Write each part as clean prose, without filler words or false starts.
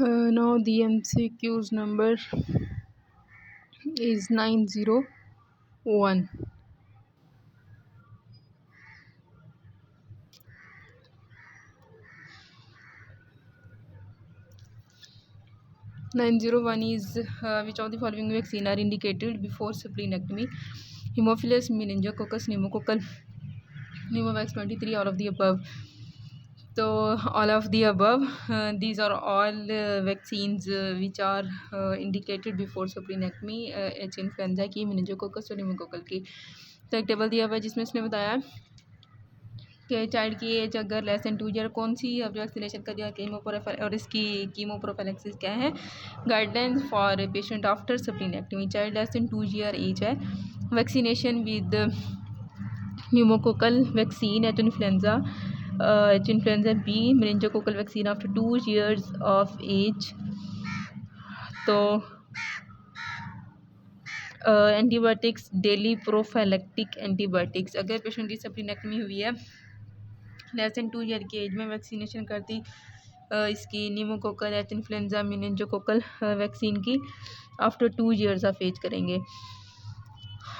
Now the MCQ's number is 901. Is which of the following vaccine are indicated before splenectomy? Haemophilus, meningococcus, pneumococcal, pneumovax 23, all of the above. So all of the above, these are all vaccines which are indicated before splenectomy, H influenza की, मेनिंजोकोकस और pneumococcal की। तो एक table दिया हुआ है जिसमें उसने बताया कि चाइल्ड की एज अगर लेस देन 2 ईयर कौन सी अब वैक्सीनेशन का दिया और इसकी कीमोप्रोफिलैक्सिस क्या है। Guidelines for patient after splenectomy, child less than 2 year age है, vaccination with pneumococcal vaccine, H influenza B, meningococcal vaccine after 2 years of age. तो एंटीबायोटिक्स, डेली प्रोफाइलेक्टिक एंटीबायोटिक्स, अगर पेशेंट की स्प्लीनेक्टमी हुई है लेस देन 2 ईयर की age में, vaccination कर दी इसकी pneumococcal, H influenza, meningococcal vaccine की आफ्टर 2 ईयर्स ऑफ एज करेंगे।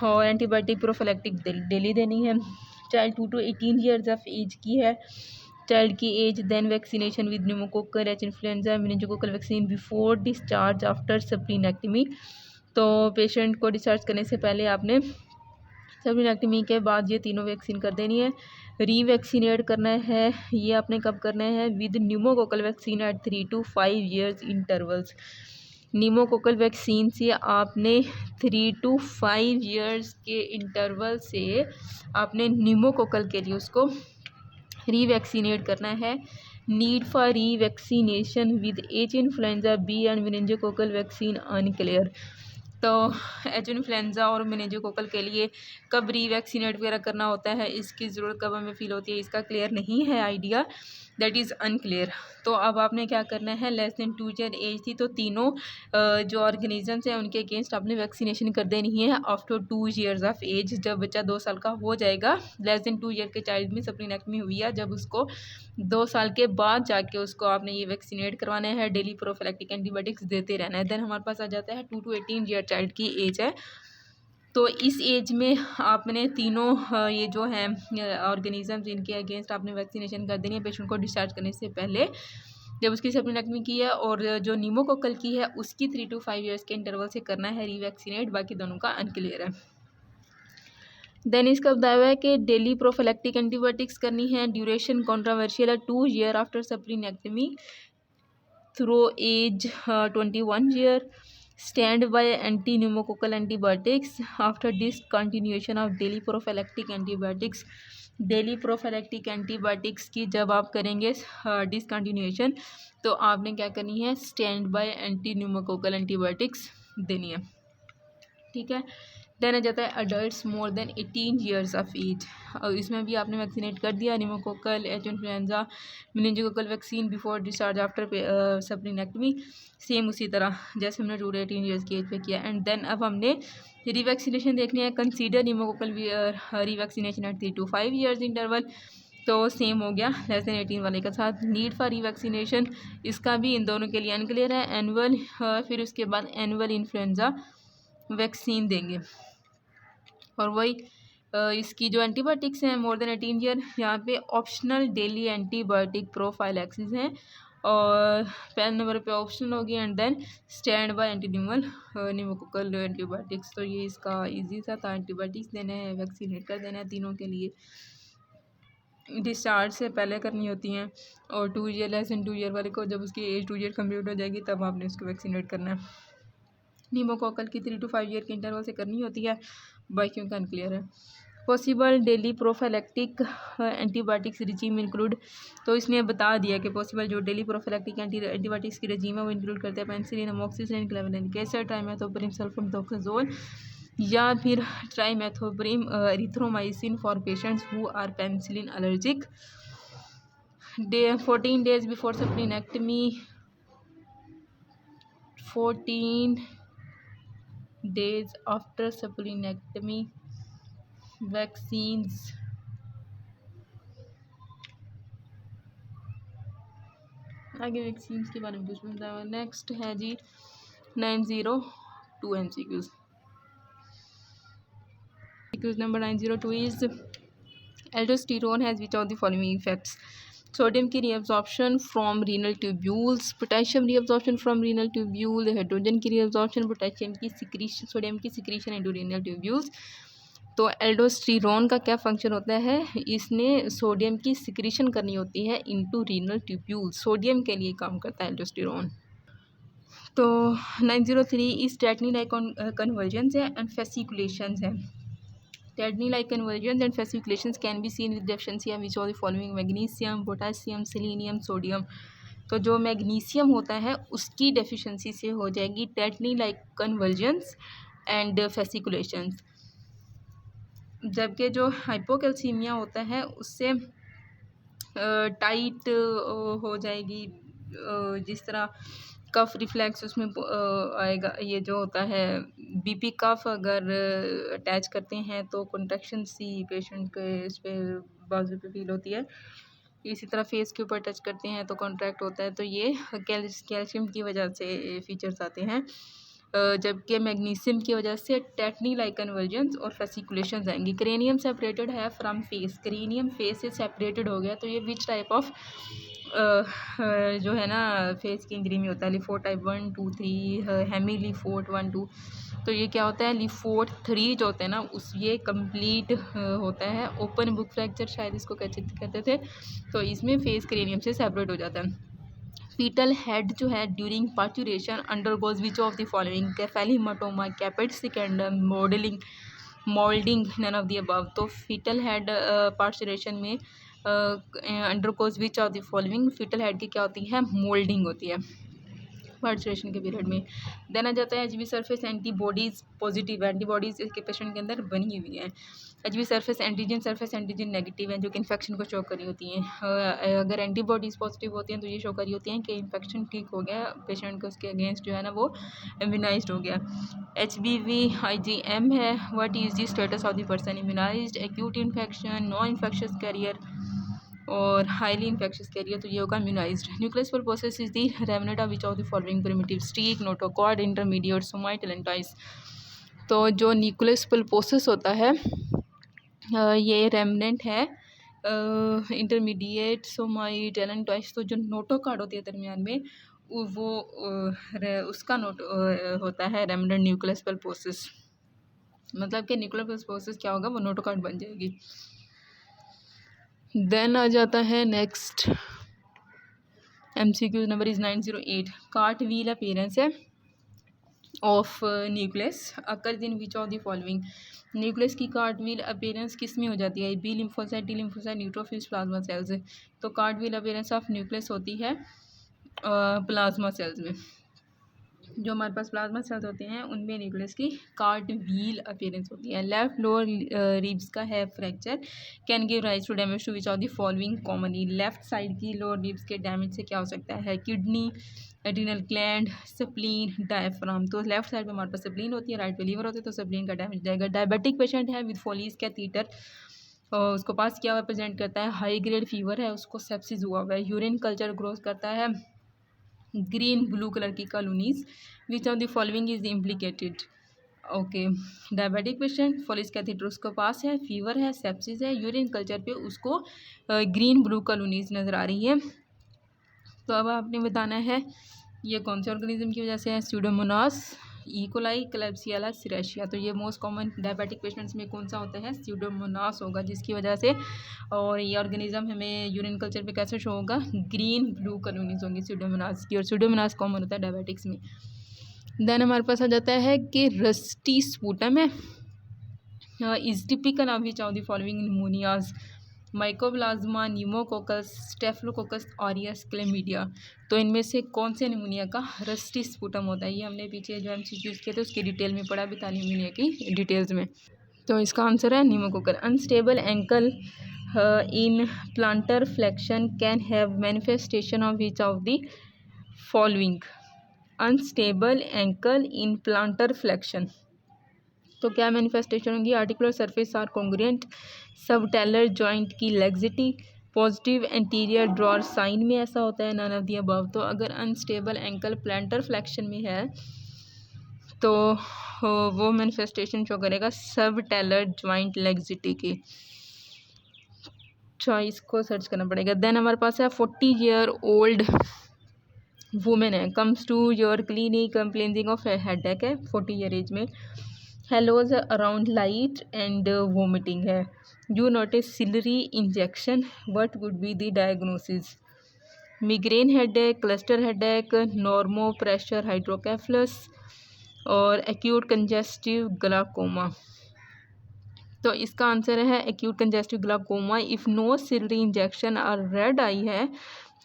और एंटीबायोटिक प्रोफाइलेक्टिक डेली देनी है। Child 2 to 18 years of age की है, चाइल्ड की age, then vaccination with pneumococcal, H influenza, meningococcal vaccine before discharge after splenectomy. तो patient को डिस्चार्ज करने से पहले आपने स्प्लीनेक्टमी के बाद ये तीनों वैक्सीन कर देनी है। रीवैक्सीनेट करना है, ये आपने कब करना है, with pneumococcal vaccine eight 3 to 5 years intervals. Pneumococcal vaccine से आपने 3 to 5 ईयर्स के इंटरवल से आपने न्यूमोकोकल के लिए उसको रीवैक्सीनेट करना है। Need for revaccination with H influenza B and meningococcal vaccine unclear. तो एच इन्फ्लुएंजा और मेनिंजोकोकल के लिए कब रीवैक्सीनेट वगैरह करना होता है, इसकी ज़रूरत कब हमें फील होती है, इसका क्लियर नहीं है आइडिया, दैट इज़ अनक्लियर। तो अब आपने क्या करना है, लेस देन 2 ईयर एज थी तो तीनों जो ऑर्गेनिजम्स हैं उनके अगेंस्ट आपने वैक्सीनेशन कर देनी है आफ्टर 2 ईयर्स ऑफ एज। जब बच्चा 2 साल का हो जाएगा, लेस देन 2 ईयर के चाइल्ड में स्प्लीनेक्टमी हुई है, जब उसको 2 साल के बाद जाके उसको आपने ये वैक्सीनेट करवाना है, डेली प्रोफिलैक्टिक एंटीबायोटिक्स देते रहना है। देन हमारे पास आ जाता है 2 to 18 ईयर चाइल्ड की एज है। तो इस एज में आपने तीनों ये जो हैं ऑर्गेनिजम्स, इनके अगेंस्ट आपने वैक्सीनेशन कर देनी है पेशेंट को डिस्चार्ज करने से पहले, जब उसकी स्प्लीनेक्टमी की है। और जो न्यूमोकोकल की है उसकी 3 to 5 ईयर्स के इंटरवल से करना है रीवैक्सीनेट, बाकी दोनों का अनक्लियर है। देन इसका बताया हुआ है कि डेली प्रोफिलैक्टिक एंटीबायोटिक्स करनी है, ड्यूरेशन कॉन्ट्रावर्शियल है, 2 year after splenectomy through age 21 year, stand by anti pneumococcal antibiotics after discontinuation of daily prophylactic antibiotics. Daily prophylactic antibiotics की जब आप करेंगे डिसकंटिन्यूएशन, तो आपने क्या करनी है, stand by anti pneumococcal antibiotics देनी है। ठीक है। देन आ जाता है adult more than 18 years of age, और इसमें भी आपने वैक्सीनेट कर दिया pneumococcal, H influenza, meningococcal vaccine before discharge after splenectomy, same उसी तरह जैसे हमने 2 to 18 ईयर्स की एज पे किया। एंड देन अब हमने रीवैक्सीनेशन देखनी है, consider pneumococcal revaccination at 3 to 5 years interval. तो सेम हो गया लेस देन 18 वाले के साथ। नीड फॉर रीवैक्सीनेशन, इसका भी इन दोनों के लिए अनक्लियर है। एनुअल, फिर उसके बाद एनुअल इन्फ्लुएंजा वैक्सीन देंगे। और वही इसकी जो एंटीबायोटिक्स हैं मोर देन 18 ईयर, यहाँ पे ऑप्शनल डेली एंटीबायोटिक प्रोफाइलैक्सिस हैं, और पहले नंबर पे ऑप्शनल होगी। एंड देन स्टैंड बाय एंटीन्यूमल न्यूमोकोकल एंटीबायोटिक्स। तो ये इसका इजी सा था, एंटीबायोटिक्स देने हैं, वैक्सीनेट कर देना है तीनों के लिए, डिस्चार्ज से पहले करनी होती हैं। और 2 ईयर लेस देन 2 ईयर वाले को जब उसकी एज 2 ईयर कम्प्लीट हो जाएगी तब आपने उसको वैक्सीनेट करना है। न्यूमोकोकल की 3 to 5 ईयर के इंटरवल से करनी होती है, बाकियों का अनक्लियर है। Possible daily prophylactic antibiotics regime include, तो इसने बता दिया कि पॉसिबल जो डेली प्रोफिलैक्टिक एंटीबायोटिक्स की रजीम है वो इंक्लूड करते हैं penicillin, amoxicillin, clavulin acid, trimethoprim, sulfamethoxazole, या फिर trimethoprim erythromycin for patients who are penicillin allergic. 14 days before splenectomy, 14 days after splenectomy, आगे वैक्सीन के बारे में कुछ बताया। नेक्स्ट है जी 902 MCQs। Number 902 is aldosterone has which of the following effects. Sodium की reabsorption from renal tubules, potassium reabsorption from renal tubule, hydrogen की रीअब्जॉर्प्शन, पोटेशियम की सिक्रीशन, सोडियम की सिक्रीशन इनटू रीनल ट्यूब्यूल्स। तो एल्डोस्टेरोन का क्या function होता है, इसने सोडियम की सिक्रीशन करनी होती है इनटू रीनल ट्यूब्यूल, सोडियम के लिए काम करता है एल्डोस्टेरोन। तो 903 इस टेटनी लाइक कन्वर्जन्स है एंड फेसिकुलेशंस है। Tetany like conversions and fasciculations can be seen with deficiency of which of the following: magnesium, potassium, selenium, sodium। तो जो मैग्नीशियम होता है उसकी डेफिशिएंसी से हो जाएगी टेटनी लाइक कन्वर्जन्स एंड फेसिकुलेशंस, जबकि जो हाइपोकैल्सीमिया होता है उससे टाइट हो जाएगी, जिस तरह कफ रिफ्लेक्स उसमें आएगा। ये जो होता है बीपी कफ अगर अटैच करते हैं तो कंट्रैक्शन सी पेशेंट के इस पे बाजू पे फील होती है। इसी तरह फेस के ऊपर टच करते हैं तो कॉन्ट्रैक्ट होता है, तो ये कैल्शियम की वजह से फीचर्स आते हैं। जबकि मैग्नीशियम की वजह से टेटनी लाइक कन्वर्जेंस और फेसिकुलेशंस आएंगी। क्रेनियम सेपरेटेड है फ्रॉम फेस, क्रेनियम फेस से सेपरेटेड हो गया, तो ये विच टाइप ऑफ जो है ना फेस की इंजरी में होता है। लिफोर्ट टाइप 1 2 3, हेमी लिफोर्ट 1 2। तो ये क्या होता है, लिफोर्ट 3 जो होता है ना उस ये कंप्लीट होता है। ओपन बुक फ्रैक्चर शायद इसको कहते थे। तो इसमें फेस क्रेनियम से सेपरेट हो जाता है। फीटल हेड जो है during parturition undergoes which of the following: cephalhaematoma, caput succedaneum, moulding, none of the above. तो फीटल हेड पार्चुरेशन में undergoes which of the following, foetal head की क्या होती है, मोल्डिंग होती है पार्चुरेशन के पीरियड में। देन आ जाता है HB surface antibodies positive, antibodies इसके पेशेंट के अंदर बनी हुई हैं। एचबी सरफेस एंटीजन नेगेटिव हैं जो कि इन्फेक्शन को शो करी होती हैं। अगर एंटीबॉडीज़ पॉजिटिव होती हैं तो ये शो करी होती हैं कि इन्फेक्शन ठीक हो गया, पेशेंट को उसके अगेंस्ट जो है ना वो इम्यूनाइज्ड हो गया। HBV IgM है, what is the status of the person immunised, acute infection, non infectious carrier और हाईली इन्फेक्शियस कैरियर, तो ये होगा immunised. Nucleus pulposus is the remnant of which of the following primitive: streak, notochord, intermediate, somite, allantois. तो जो nucleus पल्पोसिस होता है ये remnant है इंटरमीडिएट, सोमाइट, एलेंटाइस। तो जो नोटोकॉर्ड होती है दरमियान में वो उसका नोट होता है रेमनेंट न्यूक्लियस पल्पोसिस। मतलब कि न्यूक्लियस पल्पोसिस क्या होगा, वो नोटोकॉर्ड बन जाएगी। देन आ जाता है next MCQ number is 908। Cart wheel appearance है of nucleus occur in which of the following. Nucleus की कार्ट व्हील अपीयरेंस किस में हो जाती है, B lymphocyte, D lymphocyte, neutrophils, plasma cells. तो cart wheel appearance of nucleus होती है प्लाज्मा सेल्स में। जो हमारे पास प्लाज्मा सेल्स होते हैं उनमें न्यूक्लियस की कार्ट व्हील अपीयरेंस होती है। लेफ्ट लोअर रिब्स का है fracture can give rise to damage to which of the following commonly. Left side की लोअर रिब्स के डैमेज से क्या हो सकता है, kidney, adrenal gland, spleen, diaphragm. तो लेफ्ट साइड पे हमारे पास स्प्लीन होती है, राइट पे लीवर होती है, तो स्प्लीन का डैमेज जाएगा। डायबिटिक पेशेंट है विद फोलीज कैथीटर, उसको पास किया हुआ प्रेजेंट करता है, हाई ग्रेड फीवर है, उसको सेप्सिस हुआ हुआ है। यूरिन कल्चर ग्रोथ करता है ग्रीन ब्लू कलर की colonies, which of the following is implicated. Okay, diabetic patient, Foley's catheter उसको पास है, फीवर है, सेप्सिस है, यूरिन कल्चर पे उसको ग्रीन ब्लू कॉलोनीज नज़र आ रही है। तो अब आपने बताना है ये कौन से ऑर्गेनिज्म की वजह से है, स्यूडोमोनास, इकोलाई, क्लेब्सियला, सिरेशिया। तो ये मोस्ट कॉमन डायबिटिक पेशेंट्स में कौन सा होता है, स्यूडोमोनास होगा, जिसकी वजह से। और ये ऑर्गेनिज्म हमें यूरिन कल्चर पे कैसे शो होगा, ग्रीन ब्लू कॉलोनीज होंगी स्यूडोमोनास की, और स्यूडोमोनास कॉमन होता है डायबिटिक्स में। देन हमारे पास आ जाता है कि रस्टी स्पूटम है is typical of which of the following pneumonias: mycoplasma, pneumococcus, staphylococcus, aureus, chlamydia. तो इनमें से कौन से निमोनिया का रस्टी स्पूटम होता है, ये हमने पीछे जो MCQs किए थे उसकी डिटेल में पढ़ा भी था निमोनिया की डिटेल्स में। तो इसका आंसर है pneumococcal. Unstable ankle in plantar flexion can have manifestation of which of the following. Unstable ankle in plantar flexion, तो क्या मैनिफेस्टेशन होगी, articular surface are congruent, subtalar joint की laxity, positive anterior drawer sign में ऐसा होता है, none of the above. तो अगर अनस्टेबल एंकल प्लांटर फ्लेक्शन में है तो वो मैनिफेस्टेशन शो करेगा सब टेलर ज्वाइंट लेग्जिटी की। चॉइस को सर्च करना पड़ेगा। देन हमारे पास है 40 ईयर ओल्ड वुमेन है, comes to your clinic complaining of headache है, 40 ईयर एज में, haloes around light and vomiting है, you notice ciliary injection, what would be the diagnosis? Migraine headache, cluster headache, normo pressure hydrocephalus और acute congestive glaucoma. तो इसका answer है acute congestive glaucoma. If no ciliary injection और red eye है,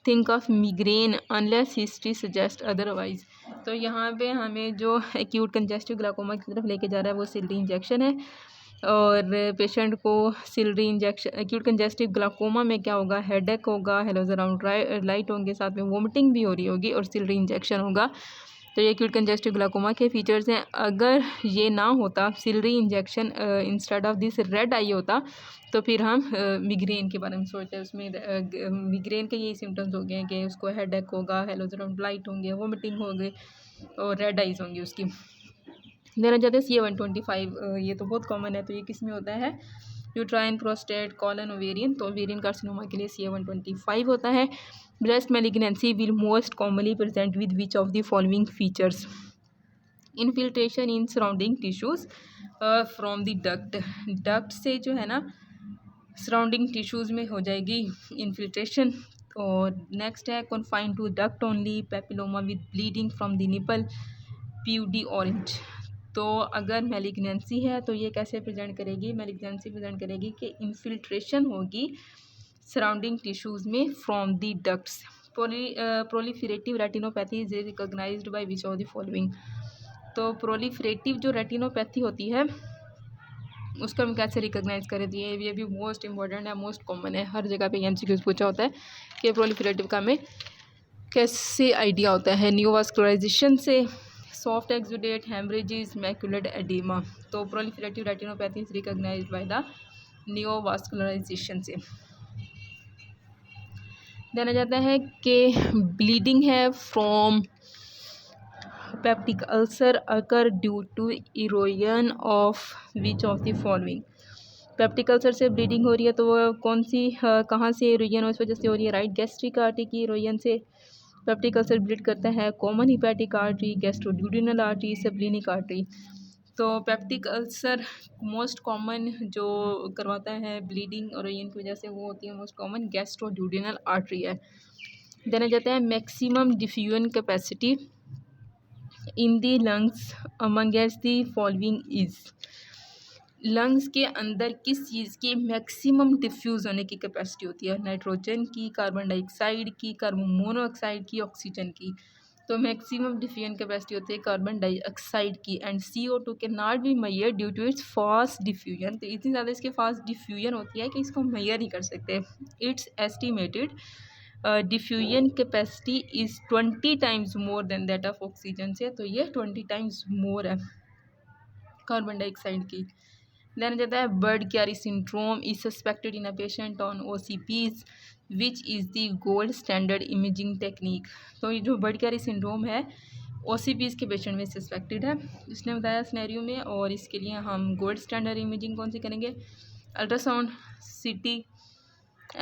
think of migraine unless history suggest otherwise. तो यहाँ पे हमें जो एक्यूट कंजेस्टिव ग्लाकोमा की तरफ लेके जा रहा है वो सिलरी इंजेक्शन है, और पेशेंट को ciliary injection, acute congestive glaucoma में क्या होगा, हेडेक होगा, हेलोज अराउंड लाइट होंगे, साथ में वोमिटिंग भी हो रही होगी और सिलरी इंजेक्शन होगा। तो ये एक्यूट कंजेस्टिव ग्लाकोमा के फीचर्स हैं। अगर ये ना होता, ciliary injection instead of this red eye होता, तो फिर हम मिग्रेन के बारे में सोचते हैं। उसमें मिग्रेन के यही सिम्टम्स हो गए हैं कि उसको हेडेक होगा, हेलोज अराउंड लाइट होंगे, वोमिटिंग होगी और रेड आइज होंगी उसकी। देना चाहते हैं CA-125, ये तो बहुत कॉमन है। तो ये किस में होता है, यूट्राइन, प्रोस्टेट, कॉलन, ओवेरियन। तो ओवेरियन कार्सिनोमा के लिए CA-125 होता है। Breast malignancy will most commonly present with which of the following features? Infiltration in surrounding tissues from the duct से जो है ना सराउंडिंग टिश्यूज़ में हो जाएगी इन्फिल्ट्रेशन। और नेक्स्ट है confined to duct only, papilloma with bleeding from the nipple, peau d'orange. तो अगर मैलिग्नेंसी है तो ये कैसे प्रेजेंट करेगी, मैलिग्नेंसी प्रेजेंट करेगी कि इन्फिल्ट्रेशन होगी सराउंडिंग टिश्यूज़ में from the ducts. Proliferative retinopathy is recognised by which of the following? तो प्रोलिफरेटिव जो रेटिनोपैथी होती है उसको हम कैसे रिकॉग्नाइज करें? ये भी मोस्ट इंपॉर्टेंट है, मोस्ट कॉमन है, हर जगह पे MCQs पूछा होता है कि प्रोलिफरेटिव का हमें कैसे आइडिया होता है? नियोवास्कुलराइजेशन से, soft exudate, haemorrhages, macular oedema. तो proliferative retinopathy is recognised by the neovascularisation से। जाना जाता है कि ब्लीडिंग है from peptic ulcer occur due to erosion of which of the following? Peptic ulcer से ब्लीडिंग हो रही है तो वो कौन सी, कहाँ से इरोजन उस वजह से हो रही है? राइट गैस्ट्रिक आर्टरी की इरोजन से पेप्टिक अल्सर ब्लीड करता है। Common hepatic artery, gastroduodenal artery, splenic artery. तो पेप्टिक अल्सर मोस्ट कॉमन जो करवाता है ब्लीडिंग इरोजन की वजह से वो होती है मोस्ट कॉमन गैस्ट्रोड्यूडिनल आर्टरी है। देना जाता है maximum diffusion capacity in the lungs amongst the following is? Lungs के अंदर किस चीज़ की मैक्सिमम डिफ्यूज़ होने की कैपेसिटी होती है? नाइट्रोजन की, कार्बन डाइऑक्साइड की, कार्बन मोनोऑक्साइड की, ऑक्सीजन की। तो मैक्सिमम डिफ्यूजन कैपेसिटी होती है कार्बन डाइऑक्साइड की। एंड CO2 के not be measure due to its fast diffusion. तो इतनी ज़्यादा इसके फास्ट डिफ्यूजन होती है कि इसको मेजर नहीं कर सकते। It's estimated diffusion capacity is 20 times more than that of oxygen से। तो ये 20 टाइम्स मोर है कार्बन डाइऑक्साइड की। देन जाता है bird carry syndrome is suspected in a patient on OCPs which is the gold standard imaging technique? तो ये जो बर्ड कैरी सिंड्रोम है OCPs के पेशेंट में सस्पेक्टेड है, इसने बताया सिनेरियो में। और इसके लिए हम गोल्ड स्टैंडर्ड इमेजिंग कौन सी करेंगे? Ultrasound, CT,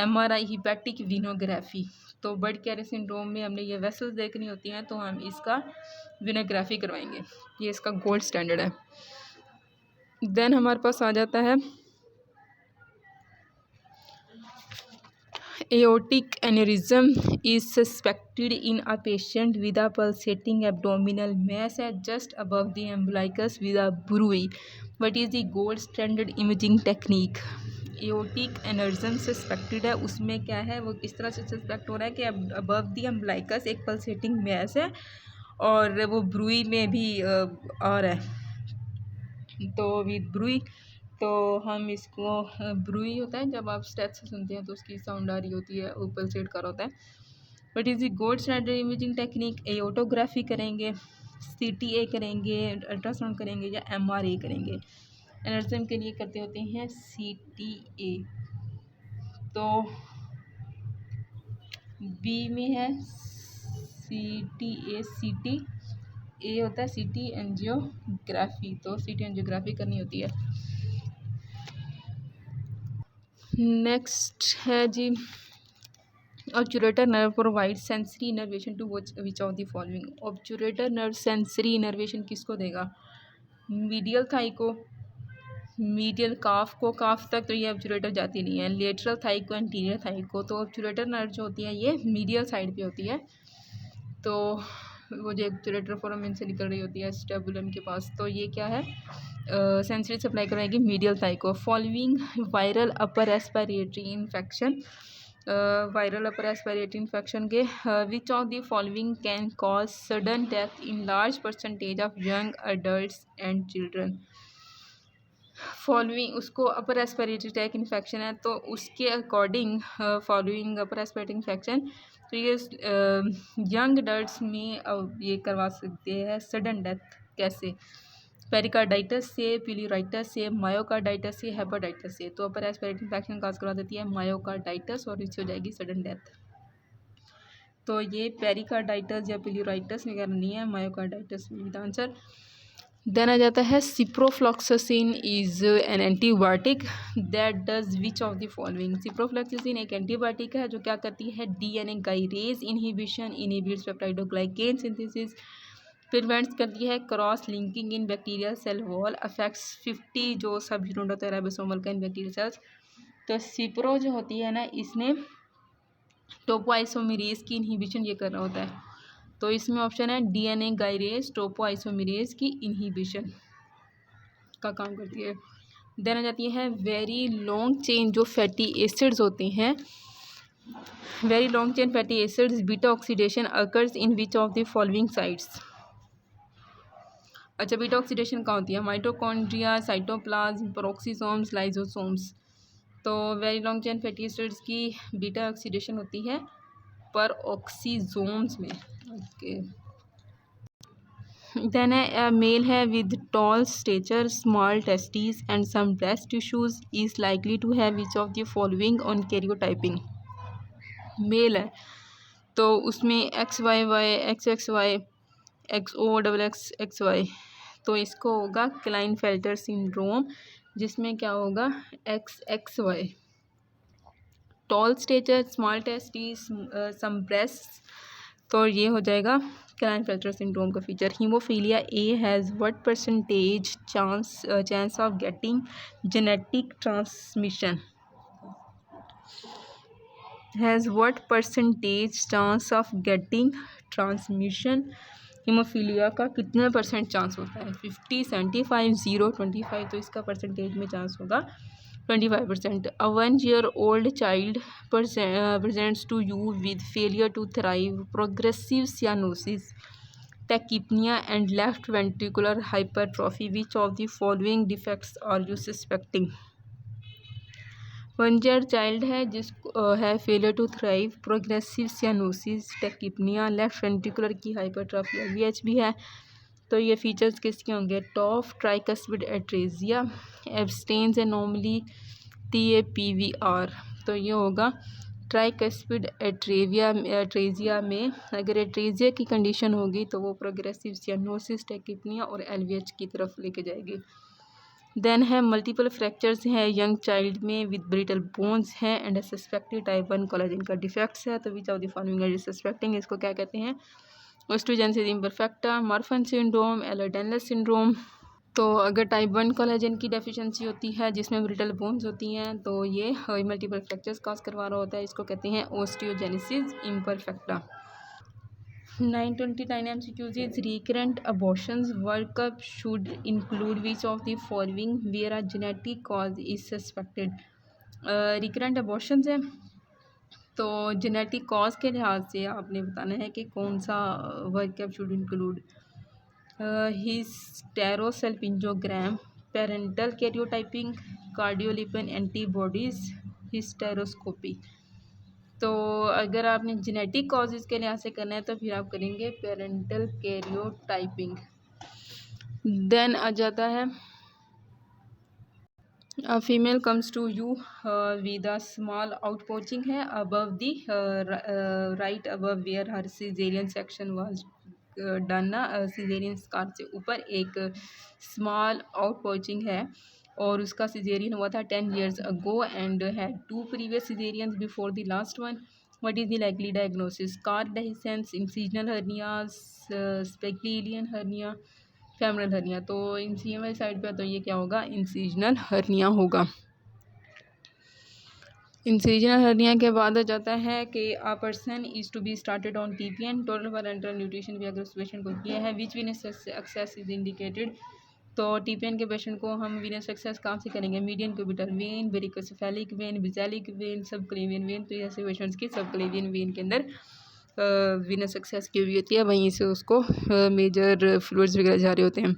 MRI, hepatic venography. तो बर्ड कैरी सिंड्रोम में हमने ये वेसल्स देखनी होती हैं तो हम इसका विनोग्राफी करवाएंगे, ये इसका गोल्ड स्टैंडर्ड है। देन हमारे पास आ जाता है aortic aneurysm is suspected in a patient with a pulsating abdominal mass at just above the umbilicus with a bruit. What is the gold standard imaging technique? Aortic aneurysm suspected है, उसमें क्या है, वो किस तरह से सस्पेक्ट हो रहा है कि अबव दी अम्बिलिकस एक पल्सेटिंग मैस है और वो ब्रूई में भी आ रहा है। तो विद ब्रूई, तो हम इसको ब्रूई होता है जब आप स्टेप्स से सुनते हैं तो उसकी साउंड आ रही होती है, ऊपर सेट कर होता है। But is the gold standard imaging technique aortography करेंगे, CTA करेंगे, अल्ट्रासाउंड करेंगे या MRA करेंगे? एनर्जिम के लिए करते होते हैं CTA। तो बी में है CT ए होता है CT एंजियोग्राफी, तो CT एंजियोग्राफी करनी होती है। नेक्स्ट है जी, obturator nerve provide sensory innervation to which of the following. Obturator nerve sensory innervation किसको देगा? मीडियल थाई को, मीडियल काफ को, काफ तक तो ये ऑब्चुरेटर जाती नहीं है, लेटरल थाई को, एंटीरियर थाई को। तो ऑब्चुरेटर नर्व जो होती है ये मीडियल साइड पे होती है, तो वो जो ऑब्चुरेटर फोरामेन से निकल रही होती है स्टेबुलम के पास, तो ये क्या है, सेंसरी सप्लाई करवाएगी मीडियल थाई को। Following viral upper respiratory infection, viral upper respiratory infection के which of the following can cause sudden death in large percentage of young adults and children. Following, उसको अपर रेस्पिरेटरी ट्रैक इन्फेक्शन है, तो उसके according following upper respiratory infection, तो ये young adults में ये करवा सकते हैं सडन डेथ। कैसे? पेरिकार्डाइटिस से, प्यूलिराइटिस से, मायोकार्डाइटिस से, हेपेटाइटिस से। तो अपर रेस्पिरेटरी इन्फेक्शन काज करवा देती है मायोकार्डाइटिस और इससे हो जाएगी सडन डेथ। तो ये पेरिकार्डाइटिस या प्यूलिराइटिस वगैरह नहीं है, myocarditis will be the answer. Then आ जाता है ciprofloxacin is an antibiotic that does which of the following. Ciprofloxacin एक एंटीबायोटिक है जो क्या करती है, DNA gyrase inhibition, inhibits peptidoglycan synthesis, prevents करती है cross linking in bacterial cell wall, affects 50 जो सब यूनिट होता है राइबोसोमल का इन बैक्टीरियल सेल्स। तो सिप्रो जो होती है ना, इसने टोपोआइसोमेरेज की इनहिबिशन ये कर रहा होता है, तो इसमें ऑप्शन है DNA गाइरेज टोपोआइसोमेरेज की इनहिबिशन का काम करती है। देन आ जाती है वेरी लॉन्ग चेन जो फैटी एसिड्स होते हैं, very long chain fatty acids beta oxidation occurs in which of the following sites. अच्छा, बीटा ऑक्सीडेशन कहाँ होती है? Mitochondria, cytoplasm, peroxisomes, lysosomes. तो very long chain fatty acids की बीटा ऑक्सीडेशन होती है पेरोक्सीसोम्स में। ओके, देन है मेल है with tall stature, small testis and some breast tissues is likely to have which of the following on karyotyping. Male है तो उसमें XYY, XXY, XOXXY, तो इसको होगा क्लाइनफेल्टर सिंड्रोम, जिसमें क्या होगा XXY। Tall stature, small testis, some breast, तो ये हो जाएगा क्लाइनफेल्टर सिंड्रोम का feature. Haemophilia A has what percentage chance of getting genetic transmission, has what percentage chance of getting transmission. Haemophilia का कितने परसेंट चांस होता है? 50, 75, 0, 25, तो इसका परसेंटेज में चांस होगा 25%. A 1-year-old child presents to you with failure to thrive, progressive cyanosis, tachypnea and left ventricular hypertrophy. Which of the following defects are you suspecting? 1 year child है जिसको है failure to thrive, progressive cyanosis, tachypnoea, left ventricular की hypertrophy, LVH भी है। तो ये features किसके होंगे? TOF tricuspid atresia, Ebstein's anomaly, TAPVR, तो ये होगा ट्राइकस्पिड एट्रेजिया में। अगर एट्रेजिया की कंडीशन होगी तो वो प्रोग्रेसिव सियानोसिस, टेकिपनिया और LVH की तरफ लेके जाएगी। देन है मल्टीपल फ्रैक्चर्स हैं यंग चाइल्ड में विद ब्रिटल बोन्स हैं एंड सस्पेक्टेड टाइप 1 कोलेजन का डिफेक्ट्स है। तो which of the following are suspecting, इसको क्या कहते हैं? Osteogenesis imperfecta, Marfan syndrome, Ehlers Danlos syndrome. तो अगर टाइप 1 कोलेजन की डेफिशिएंसी होती है जिसमें ब्रिटल बोन्स होती हैं तो ये मल्टीपल फ्रैक्चर्स कॉज करवा रहा होता है, इसको कहते हैं osteogenesis imperfecta. 929 MCQs is recurrent abortions workup should include which of the following where a genetic cause is suspected। Recurrent abortions है तो जेनेटिक कॉज के लिहाज से आपने बताना है कि कौन सा workup should include. Hysterosalpingogram, parental karyotyping, cardiolipin antibodies, hysteroscopy. तो अगर आपने जेनेटिक कॉजेज़ के लिहाज से करना है तो फिर आप करेंगे पेरेंटल कैरियोटाइपिंग। देन आ जाता है A female comes to you with a small outpouching है above the right above where her cesarean section was done ना cesarean scar से ऊपर एक small outpouching है और उसका cesarean हुआ था 10 years ago and had 2 previous cesareans before the last one. What is the likely diagnosis? Scar dehiscence, incisional hernias, speculation hernia, femoral hernia. तो इंसिजनल साइड पे तो ये क्या होगा, इंसिजनल हर्निया होगा. इंसिजनल हर्निया के बाद आ जाता है कि a person is to be started on TPN total parenteral nutrition भी अगर उस पेशेंट को किया है. Which venous access is indicated. तो टीपीएन के पेशेंट को हम वीनस एक्सेस कहाँ से करेंगे, मीडियन क्यूबिटल वेन, वेरिकोसेफेलिक vein, basilic vein, subclavian when. तो ऐसे पेशेंट्स की सब क्लेवियन वेन के अंदर वीनस एक्सेस की हुई होती है, वहीं से उसको मेजर फ्लूइड्स वगैरह जा रहे होते हैं.